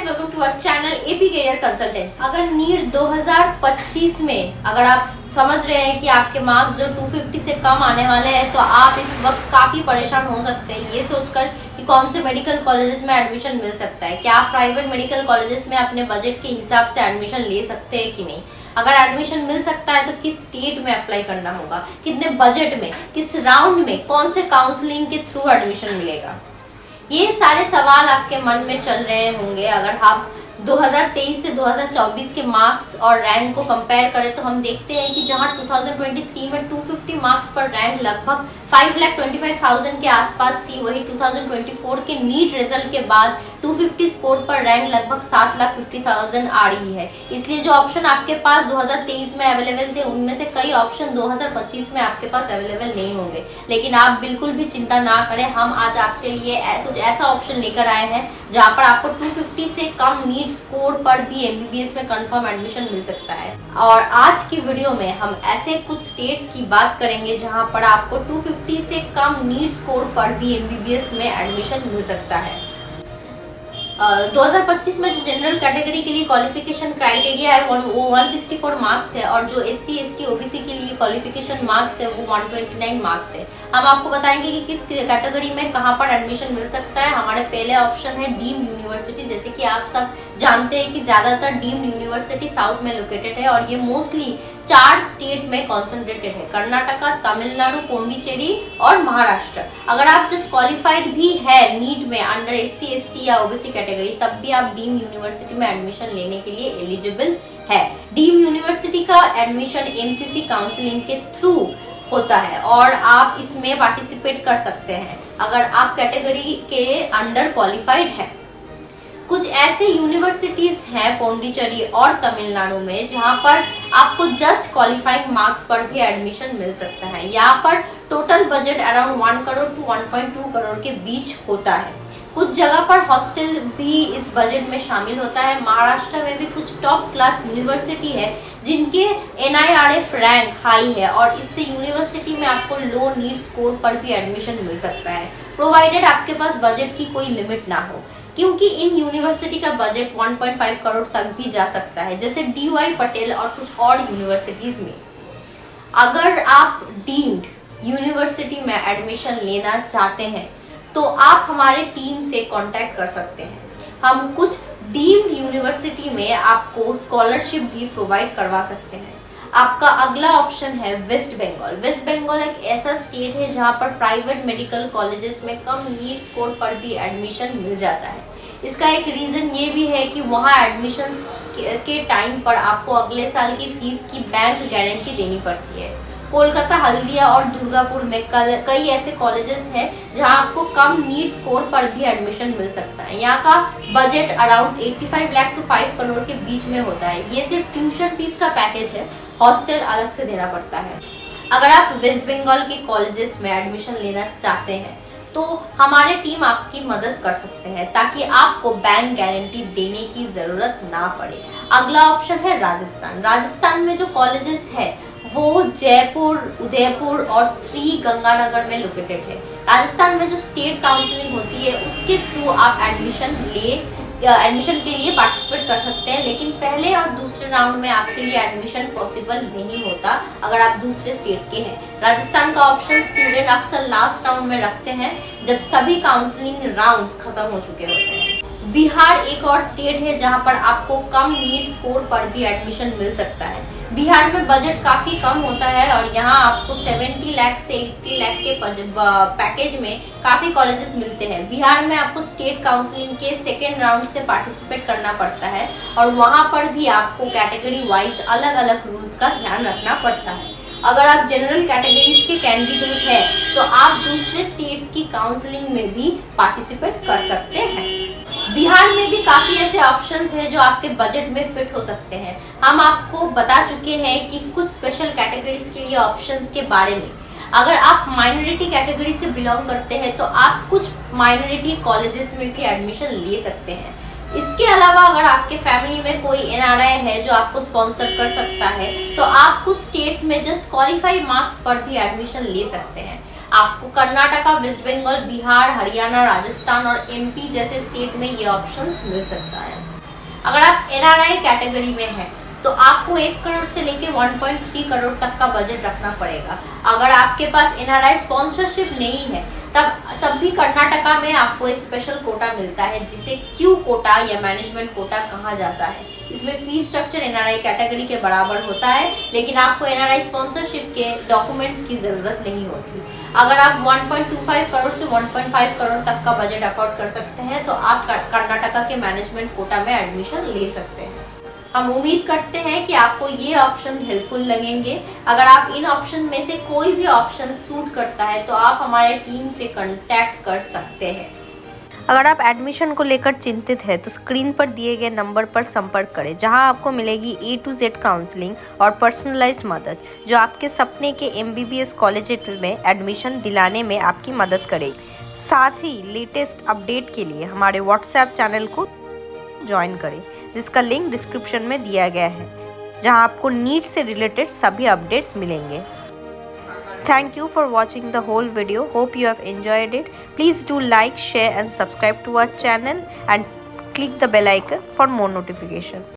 Welcome to our channel AP career consultancy. अगर NEET 2025 में अगर आप समझ रहे हैं कि आपके मार्क्स जो 250 से कम आने वाले हैं तो आप इस वक्त काफी परेशान हो सकते हैं ये सोचकर कि कौन से मेडिकल कॉलेजेस में एडमिशन मिल सकता है। क्या आप प्राइवेट मेडिकल कॉलेजेस में अपने बजट के हिसाब से एडमिशन ले सकते हैं कि नहीं, अगर एडमिशन मिल सकता है तो किस स्टेट में अप्लाई करना होगा, कितने बजट में, किस राउंड में, कौन से काउंसलिंग के थ्रू एडमिशन मिलेगा, ये सारे सवाल आपके मन में चल रहे होंगे। अगर आप 2023 से 2024 के मार्क्स और रैंक को कंपेयर करें तो हम देखते हैं कि जहां 2023 में 250 मार्क्स पर रैंक लगभग 5,25,000 के आसपास थी, वही 2024 के नीट रिजल्ट के बाद 250 स्कोर पर रैंक लगभग 7,50,000 आ रही है। इसलिए जो ऑप्शन आपके पास 2023 में अवेलेबल थे उनमें से कई ऑप्शन 2025 में आपके पास अवेलेबल नहीं होंगे। लेकिन आप बिल्कुल भी चिंता ना करें, हम आज आपके लिए कुछ ऐसा ऑप्शन लेकर आए हैं जहां पर आपको 250 से कम नीट स्कोर पर भी एमबीबीएस में कंफर्म एडमिशन मिल सकता है। और आज की वीडियो में हम ऐसे कुछ स्टेट्स की बात करेंगे जहां पर आपको 250 से कम नीट स्कोर पर भी एमबीबीएस में एडमिशन मिल सकता है। 2025 में जो जनरल कैटेगरी के लिए क्वालिफिकेशन क्राइटेरिया है वो 164 मार्क्स है और जो SC ST OBC के लिए क्वालिफिकेशन मार्क्स है वो 129 मार्क्स है। हम आपको बताएंगे कि किस कैटेगरी में कहां पर एडमिशन मिल सकता है। हमारे पहले ऑप्शन है डीम्ड यूनिवर्सिटी। जैसे कि आप सब जानते हैं कि ज्यादातर डीम्ड यूनिवर्सिटी साउथ में लोकेटेड है और ये मोस्टली 4 स्टेट में कॉन्सेंट्रेटेड है, कर्नाटका, तमिलनाडु, पौंडीचेरी और महाराष्ट्र। अगर आप जस्ट क्वालिफाइड भी है नीट में अंडर SC ST या OBC कैटेगरी तब भी आप डीम्ड यूनिवर्सिटी में एडमिशन लेने के लिए एलिजिबल है। डीम्ड यूनिवर्सिटी का एडमिशन MCC काउंसलिंग के थ्रू होता है और आप इसमें पार्टिसिपेट कर सकते हैं अगर आप कैटेगरी के अंडर क्वालिफाइड है। कुछ ऐसे यूनिवर्सिटीज हैं पौंडीचेरी और तमिलनाडु में जहां पर आपको जस्ट क्वालिफाइंग मार्क्स पर भी एडमिशन मिल सकता है। यहाँ पर total budget around 1 crore to 1.2 crore के बीच होता है। कुछ जगह पर हॉस्टल भी इस बजट में शामिल होता है। महाराष्ट्र में भी कुछ टॉप क्लास यूनिवर्सिटी है जिनके NIRF रैंक हाई है और इससे यूनिवर्सिटी में आपको लो नीट स्कोर पर भी एडमिशन मिल सकता है, प्रोवाइडेड आपके पास बजट की कोई लिमिट ना हो, क्योंकि इन यूनिवर्सिटी का बजट 1.5 करोड़ तक भी जा सकता है, जैसे DY पटेल और कुछ और यूनिवर्सिटीज में। अगर आप डीम्ड यूनिवर्सिटी में एडमिशन लेना चाहते हैं तो आप हमारे टीम से कांटेक्ट कर सकते हैं। हम कुछ डीम्ड यूनिवर्सिटी में आपको स्कॉलरशिप भी प्रोवाइड करवा सकते हैं। आपका अगला ऑप्शन है वेस्ट बंगाल। वेस्ट बंगाल एक ऐसा स्टेट है जहां पर प्राइवेट मेडिकल कॉलेजेस में कम नीट स्कोर पर भी एडमिशन मिल जाता है। इसका एक रीजन ये भी है कि वहां एडमिशन के टाइम पर आपको अगले साल की फीस की बैंक गारंटी देनी पड़ती है। कोलकाता, हल्दिया और दुर्गापुर में कई ऐसे कॉलेजेस हैं जहां आपको कम नीट स्कोर पर भी एडमिशन मिल सकता है। यहाँ का budget around 85 lakh to 5 crore के बीच में होता है। ये सिर्फ ट्यूशन फीस का पैकेज है, हॉस्टल अलग से देना पड़ता है। अगर आप वेस्ट बंगाल के कॉलेजेस में एडमिशन लेना चाहते हैं तो हमारे टीम आपकी मदद कर सकते हैं ताकि आपको बैंक गारंटी देने की जरूरत ना पड़े। अगला ऑप्शन है राजस्थान। राजस्थान में जो कॉलेजेस है वो जयपुर, उदयपुर और श्री गंगानगर में लोकेटेड है। राजस्थान में जो स्टेट काउंसलिंग होती है उसके थ्रू आप एडमिशन के लिए पार्टिसिपेट कर सकते हैं, लेकिन पहले और दूसरे राउंड में आपके लिए एडमिशन पॉसिबल नहीं होता अगर आप दूसरे स्टेट के हैं। राजस्थान का ऑप्शन स्टूडेंट अक्सर लास्ट राउंड में रखते हैं जब सभी काउंसलिंग राउंड्स खत्म हो चुके होते हैं। बिहार एक और स्टेट है जहां पर आपको कम नीट स्कोर पर भी एडमिशन मिल सकता है। बिहार में बजट काफी कम होता है और यहाँ आपको 70 लाख से 80 लाख के पैकेज में काफी कॉलेजेस मिलते हैं। बिहार में आपको स्टेट काउंसलिंग के सेकेंड राउंड से पार्टिसिपेट करना पड़ता है और वहां पर भी आपको कैटेगरी वाइज अलग अलग रूल्स का ध्यान रखना पड़ता है। अगर आप जनरल कैटेगरीज के कैंडिडेट हैं तो आप दूसरे स्टेट्स की काउंसलिंग में भी पार्टिसिपेट कर सकते हैं। बिहार में भी काफी ऐसे ऑप्शंस हैं जो आपके बजट में फिट हो सकते हैं। हम आपको बता चुके हैं कि कुछ स्पेशल कैटेगरीज के लिए ऑप्शंस के बारे में। अगर आप माइनॉरिटी कैटेगरी से बिलोंग करते हैं तो आप कुछ माइनॉरिटी कॉलेजेस में भी एडमिशन ले सकते हैं। इसके अलावा अगर आपके फैमिली में कोई NRI है जो आपको स्पॉन्सर कर सकता है तो आप कुछ स्टेट्स में जस्ट क्वालिफाइड मार्क्स पर भी एडमिशन ले सकते हैं। आपको कर्नाटका, वेस्ट बंगाल, बिहार, हरियाणा, राजस्थान और MP जैसे स्टेट में ये ऑप्शंस मिल सकता है। अगर आप NRI कैटेगरी में हैं तो आपको 1 करोड़ से लेके 1.3 करोड़ तक का बजट रखना पड़ेगा। अगर आपके पास NRI स्पॉन्सरशिप नहीं है तब भी कर्नाटका में आपको एक स्पेशल कोटा मिलता है जिसे क्यू कोटा या मैनेजमेंट कोटा कहा जाता है। इसमें फीस स्ट्रक्चर NRI कैटेगरी के बराबर होता है, लेकिन आपको NRI स्पॉन्सरशिप के डॉक्यूमेंट्स की जरूरत नहीं होती। अगर आप 1.25 करोड़ से 1.5 करोड़ तक का बजट अफोर्ड कर सकते हैं तो आप कर्नाटका के मैनेजमेंट कोटा में एडमिशन ले सकते हैं। हम उम्मीद करते हैं कि आपको ये ऑप्शन हेल्पफुल लगेंगे। अगर आप इन ऑप्शन में से कोई भी ऑप्शन सूट करता है तो आप हमारे टीम से कांटेक्ट कर सकते हैं। अगर आप एडमिशन को लेकर चिंतित हैं तो स्क्रीन पर दिए गए नंबर पर संपर्क करें, जहां आपको मिलेगी A to Z काउंसलिंग और पर्सनलाइज्ड मदद, जो आपके सपने के MBBS कॉलेज में एडमिशन दिलाने में आपकी मदद करेगी। साथ ही लेटेस्ट अपडेट के लिए हमारे व्हाट्सएप चैनल को ज्वाइन करें, जिसका लिंक डिस्क्रिप्शन में दिया गया है, जहां आपको नीट से रिलेटेड सभी अपडेट्स मिलेंगे। Thank you for watching the whole video. Hope you have enjoyed it. Please do like, share and subscribe to our channel and click the bell icon for more notification.